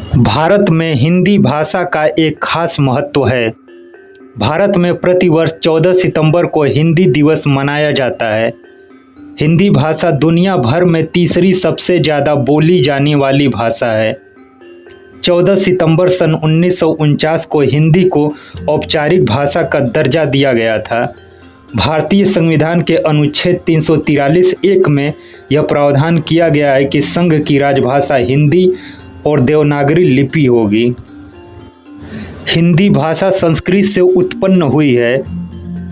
भारत में हिंदी भाषा का एक खास महत्व है। भारत में प्रतिवर्ष 14 सितंबर को हिंदी दिवस मनाया जाता है। हिंदी भाषा दुनिया भर में तीसरी सबसे ज़्यादा बोली जाने वाली भाषा है। 14 सितंबर सन 1949 को हिंदी को औपचारिक भाषा का दर्जा दिया गया था। भारतीय संविधान के अनुच्छेद 343(1) में यह प्रावधान किया गया है कि संघ की राजभाषा हिंदी और देवनागरी लिपि होगी। हिंदी भाषा संस्कृत से उत्पन्न हुई है।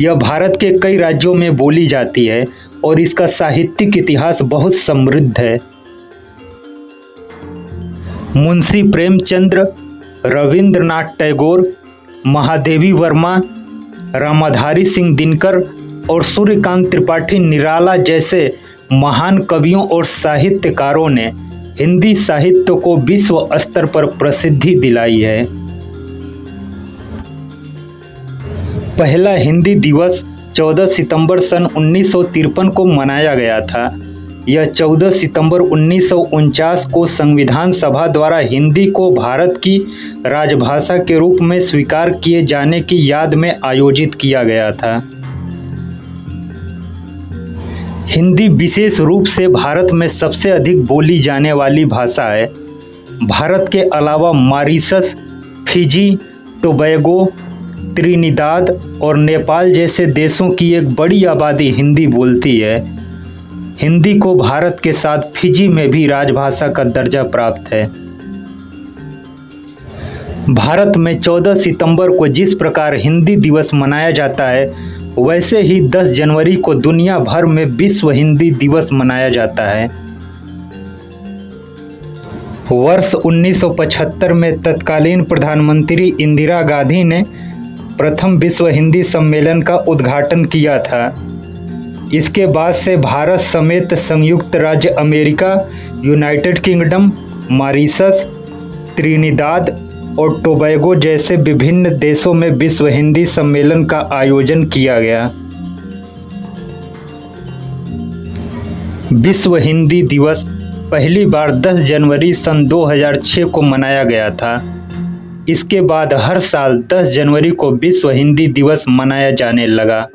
यह भारत के कई राज्यों में बोली जाती है और इसका साहित्यिक इतिहास बहुत समृद्ध है। मुंशी प्रेमचंद्र, रविंद्रनाथ टैगोर, महादेवी वर्मा, रामाधारी सिंह दिनकर और सूर्यकांत त्रिपाठी निराला जैसे महान कवियों और साहित्यकारों ने हिंदी साहित्य को विश्व स्तर पर प्रसिद्धि दिलाई है। पहला हिंदी दिवस 14 सितंबर सन 1953 को मनाया गया था। यह 14 सितंबर 1949 को संविधान सभा द्वारा हिंदी को भारत की राजभाषा के रूप में स्वीकार किए जाने की याद में आयोजित किया गया था। हिंदी विशेष रूप से भारत में सबसे अधिक बोली जाने वाली भाषा है। भारत के अलावा मॉरिशस, फिजी, टोबैगो, त्रिनिदाद और नेपाल जैसे देशों की एक बड़ी आबादी हिंदी बोलती है। हिंदी को भारत के साथ फिजी में भी राजभाषा का दर्जा प्राप्त है। भारत में 14 सितंबर को जिस प्रकार हिंदी दिवस मनाया जाता है, वैसे ही 10 जनवरी को दुनिया भर में विश्व हिंदी दिवस मनाया जाता है। वर्ष 1975 में तत्कालीन प्रधानमंत्री इंदिरा गांधी ने प्रथम विश्व हिंदी सम्मेलन का उद्घाटन किया था। इसके बाद से भारत समेत संयुक्त राज्य America, United kingdom, Mauritius, Trinidad और टोबैगो जैसे विभिन्न देशों में विश्व हिंदी सम्मेलन का आयोजन किया गया। विश्व हिंदी दिवस पहली बार 10 जनवरी सन 2006 को मनाया गया था। इसके बाद हर साल 10 जनवरी को विश्व हिंदी दिवस मनाया जाने लगा।